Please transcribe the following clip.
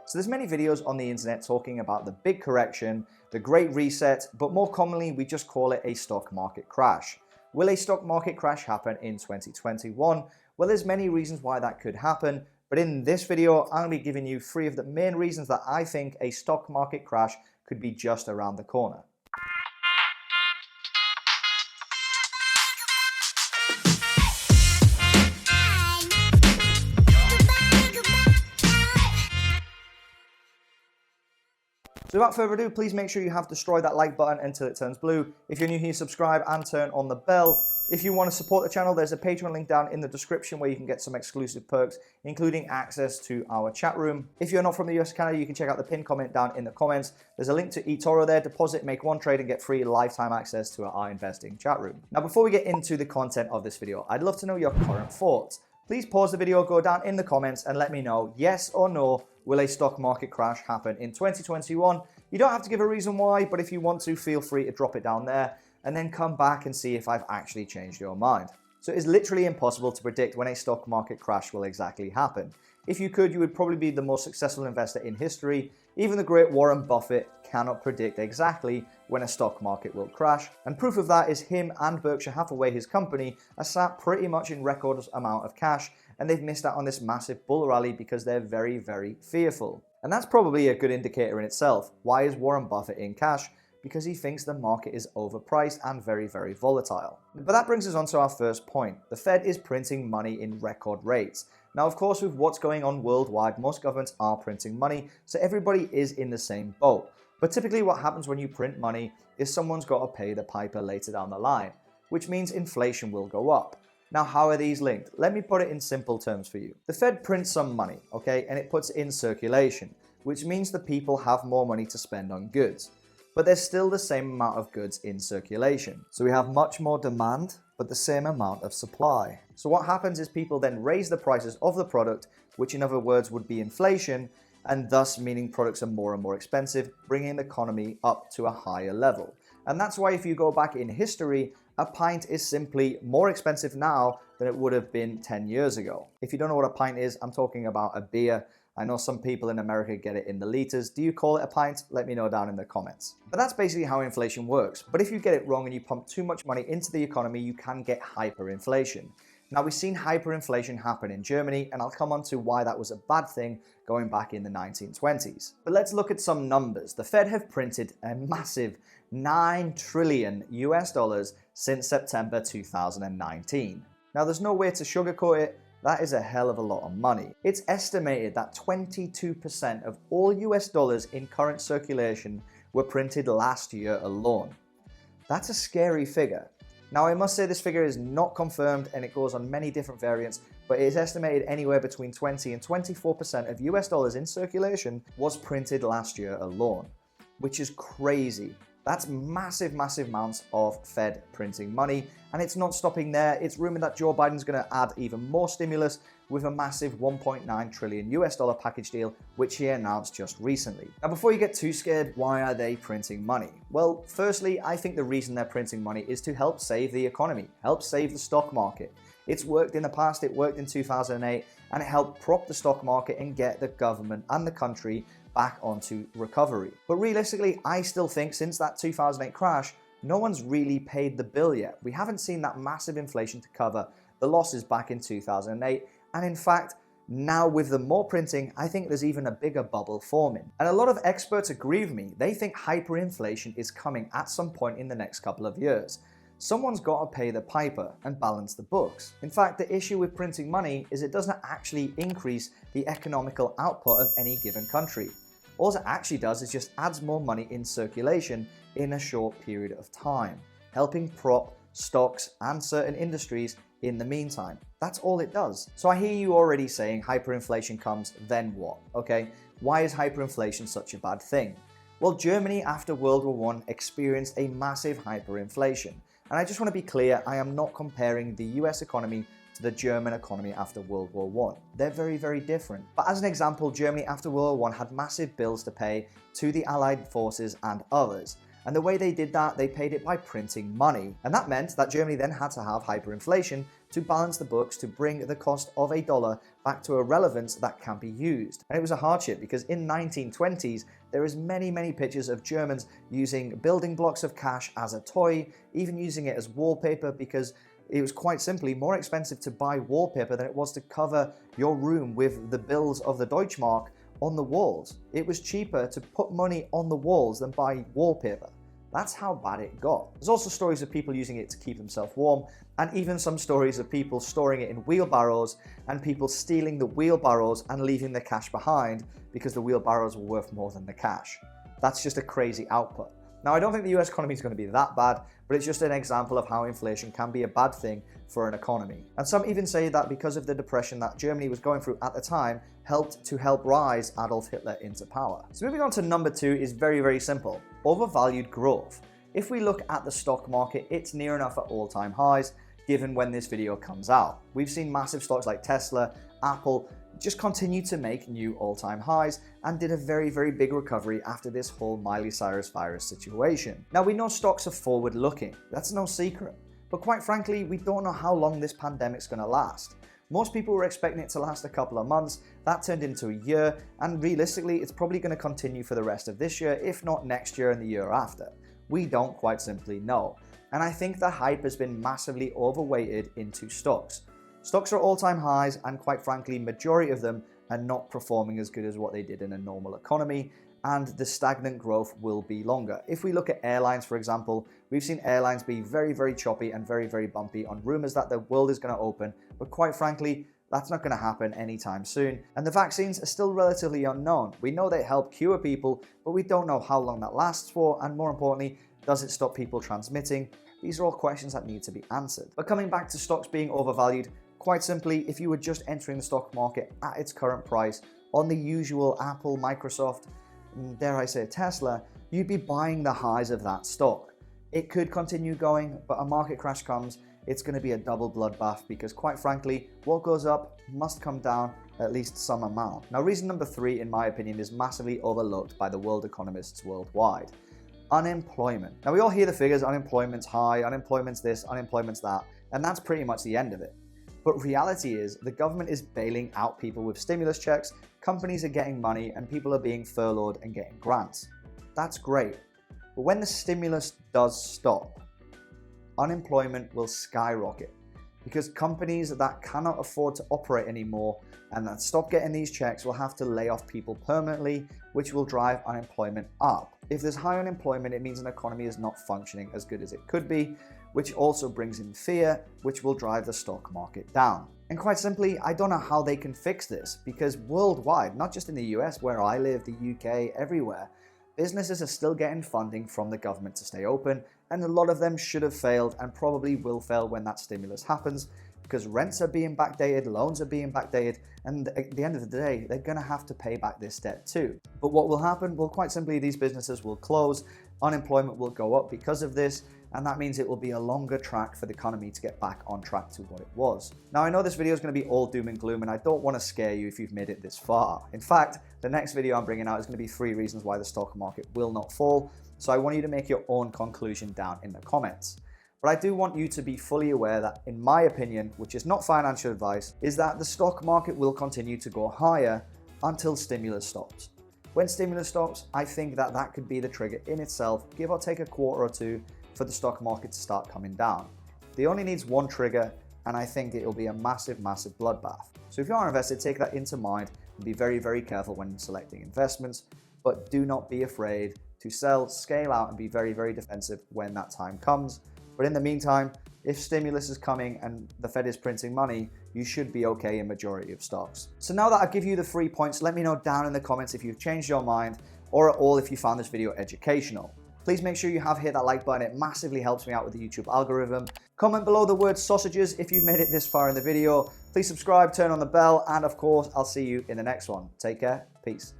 So there's many videos on the internet talking about the big correction, the great reset, but more commonly we just call it a stock market crash. Will a stock market crash happen in 2021? Well, there's many reasons why that could happen, but in this video I'll be giving you 3 of the main reasons that I think a stock market crash could be just around the corner. So without further ado, please make sure you have destroyed that like button until it turns blue. If you're new here, subscribe and turn on the bell. If you want to support the channel, there's a Patreon link down in the description where you can get some exclusive perks, including access to our chat room. If you're not from the US or Canada, you can check out the pinned comment down in the comments. There's a link to eTORO there. Deposit, make 1 trade, and get free lifetime access to our investing chat room. Now, before we get into the content of this video, I'd love to know your current thoughts. Please pause the video, go down in the comments and let me know, yes or no, will a stock market crash happen in 2021? You don't have to give a reason why, but if you want to, feel free to drop it down there and then come back and see if I've actually changed your mind. So it is literally impossible to predict when a stock market crash will exactly happen. If you could, you would probably be the most successful investor in history. Even the great Warren Buffett cannot predict exactly when a stock market will crash. And proof of that is him and Berkshire Hathaway, his company, are sat pretty much in record amount of cash, and they've missed out on this massive bull rally because they're very, very fearful. And that's probably a good indicator in itself. Why is Warren Buffett in cash? Because he thinks the market is overpriced and very, very volatile. But that brings us on to our first point. The Fed is printing money in record rates. Now, of course, with what's going on worldwide, most governments are printing money, so everybody is in the same boat. But typically what happens when you print money is someone's got to pay the piper later down the line, which means inflation will go up. Now, how are these linked? Let me put it in simple terms for you. The Fed prints some money, okay, and it puts it in circulation, which means the people have more money to spend on goods. But there's still the same amount of goods in circulation. So we have much more demand, but the same amount of supply. So what happens is people then raise the prices of the product, which in other words would be inflation, and thus meaning products are more and more expensive, bringing the economy up to a higher level. And that's why if you go back in history, a pint is simply more expensive now than it would have been 10 years ago. If you don't know what a pint is, I'm talking about a beer. I know some people in America get it in the liters. Do you call it a pint? Let me know down in the comments. But that's basically how inflation works. But if you get it wrong and you pump too much money into the economy, you can get hyperinflation. Now, we've seen hyperinflation happen in Germany, and I'll come on to why that was a bad thing going back in the 1920s. But let's look at some numbers. The Fed have printed a massive $9 trillion since September 2019. Now, there's no way to sugarcoat it. That is a hell of a lot of money. It's estimated that 22% of all US dollars in current circulation were printed last year alone. That's a scary figure. Now, I must say this figure is not confirmed and it goes on many different variants, but it is estimated anywhere between 20 and 24% of US dollars in circulation was printed last year alone, which is crazy. That's massive, massive amounts of Fed printing money, and it's not stopping there. It's rumored that Joe Biden's going to add even more stimulus with a massive $1.9 trillion package deal, which he announced just recently. Now, before you get too scared, why are they printing money? Well, firstly, I think the reason they're printing money is to help save the economy, help save the stock market. It's worked in the past, it worked in 2008, and it helped prop the stock market and get the government and the country back onto recovery. But realistically, I still think since that 2008 crash, no one's really paid the bill yet. We haven't seen that massive inflation to cover the losses back in 2008. And in fact, now with the more printing, I think there's even a bigger bubble forming. And a lot of experts agree with me. They think hyperinflation is coming at some point in the next couple of years. Someone's got to pay the piper and balance the books. In fact, the issue with printing money is it doesn't actually increase the economical output of any given country. All it actually does is just adds more money in circulation in a short period of time, helping prop stocks and certain industries in the meantime. That's all it does. So I hear you already saying hyperinflation comes, then what? Okay, why is hyperinflation such a bad thing? Well, Germany after World War I experienced a massive hyperinflation. And I just want to be clear, I am not comparing the US economy to the German economy after World War I. They're very, very different. But as an example, Germany after World War I had massive bills to pay to the Allied forces and others. And the way they did that, they paid it by printing money. And that meant that Germany then had to have hyperinflation to balance the books, to bring the cost of a dollar back to a relevance that can be used. And it was a hardship because in 1920s, there is many pictures of Germans using building blocks of cash as a toy, even using it as wallpaper, because it was quite simply more expensive to buy wallpaper than it was to cover your room with the bills of the Deutschmark on the walls. It was cheaper to put money on the walls than buy wallpaper. That's how bad it got. There's also stories of people using it to keep themselves warm, and even some stories of people storing it in wheelbarrows and people stealing the wheelbarrows and leaving the cash behind because the wheelbarrows were worth more than the cash. That's just a crazy output. Now, I don't think the US economy is going to be that bad, but it's just an example of how inflation can be a bad thing for an economy. And some even say that because of the depression that Germany was going through at the time, helped rise Adolf Hitler into power. So moving on to number 2 is very simple. Overvalued growth. If we look at the stock market, it's near enough at all-time highs, given when this video comes out. We've seen massive stocks like Tesla, Apple, just continue to make new all-time highs and did a very big recovery after this whole Miley Cyrus virus situation. Now, we know stocks are forward-looking. That's no secret. But quite frankly, we don't know how long this pandemic's going to last. Most people were expecting it to last a couple of months. That turned into a year, and realistically, it's probably going to continue for the rest of this year, if not next year and the year after. We don't quite simply know. And I think the hype has been massively overweighted into stocks. Stocks are all-time highs, and quite frankly, majority of them are not performing as good as what they did in a normal economy, and the stagnant growth will be longer. If we look at airlines, for example, we've seen airlines be very choppy and very bumpy on rumors that the world is going to open, but quite frankly, that's not going to happen anytime soon. And the vaccines are still relatively unknown. We know they help cure people, but we don't know how long that lasts for, and more importantly, does it stop people transmitting? These are all questions that need to be answered. But coming back to stocks being overvalued, quite simply, if you were just entering the stock market at its current price on the usual Apple, Microsoft, dare I say Tesla, you'd be buying the highs of that stock. It could continue going, but a market crash comes, it's going to be a double bloodbath because quite frankly, what goes up must come down at least some amount. Now, reason number 3, in my opinion, is massively overlooked by the world economists worldwide. Unemployment. Now, we all hear the figures, unemployment's high, unemployment's this, unemployment's that, and that's pretty much the end of it. But reality is the government is bailing out people with stimulus checks, companies are getting money, and people are being furloughed and getting grants. That's great. But when the stimulus does stop, unemployment will skyrocket because companies that cannot afford to operate anymore and that stop getting these checks will have to lay off people permanently, which will drive unemployment up. If there's high unemployment, it means an economy is not functioning as good as it could be, which also brings in fear, which will drive the stock market down. And quite simply, I don't know how they can fix this because worldwide, not just in the US where I live, the UK, everywhere, businesses are still getting funding from the government to stay open, and a lot of them should have failed and probably will fail when that stimulus happens because rents are being backdated, loans are being backdated, and at the end of the day, they're going to have to pay back this debt too. But what will happen? Well, quite simply, these businesses will close, unemployment will go up because of this, and that means it will be a longer track for the economy to get back on track to what it was. Now, I know this video is going to be all doom and gloom, and I don't want to scare you if you've made it this far. In fact, the next video I'm bringing out is going to be 3 reasons why the stock market will not fall, so I want you to make your own conclusion down in the comments. But I do want you to be fully aware that, in my opinion, which is not financial advice, is that the stock market will continue to go higher until stimulus stops. When stimulus stops, I think that that could be the trigger in itself, give or take a quarter or two, for the stock market to start coming down. It only needs one trigger, and I think it will be a massive bloodbath. So if you are invested, take that into mind and be very careful when selecting investments, but do not be afraid to sell, scale out, and be very defensive when that time comes. But in the meantime, if stimulus is coming and the Fed is printing money, you should be okay in majority of stocks. So now that I've given you the 3 points, let me know down in the comments if you've changed your mind, or at all if you found this video educational. Please make sure you have hit that like button, it massively helps me out with the YouTube algorithm. Comment below the word sausages if you've made it this far in the video. Please subscribe, turn on the bell, and of course, I'll see you in the next one. Take care, peace.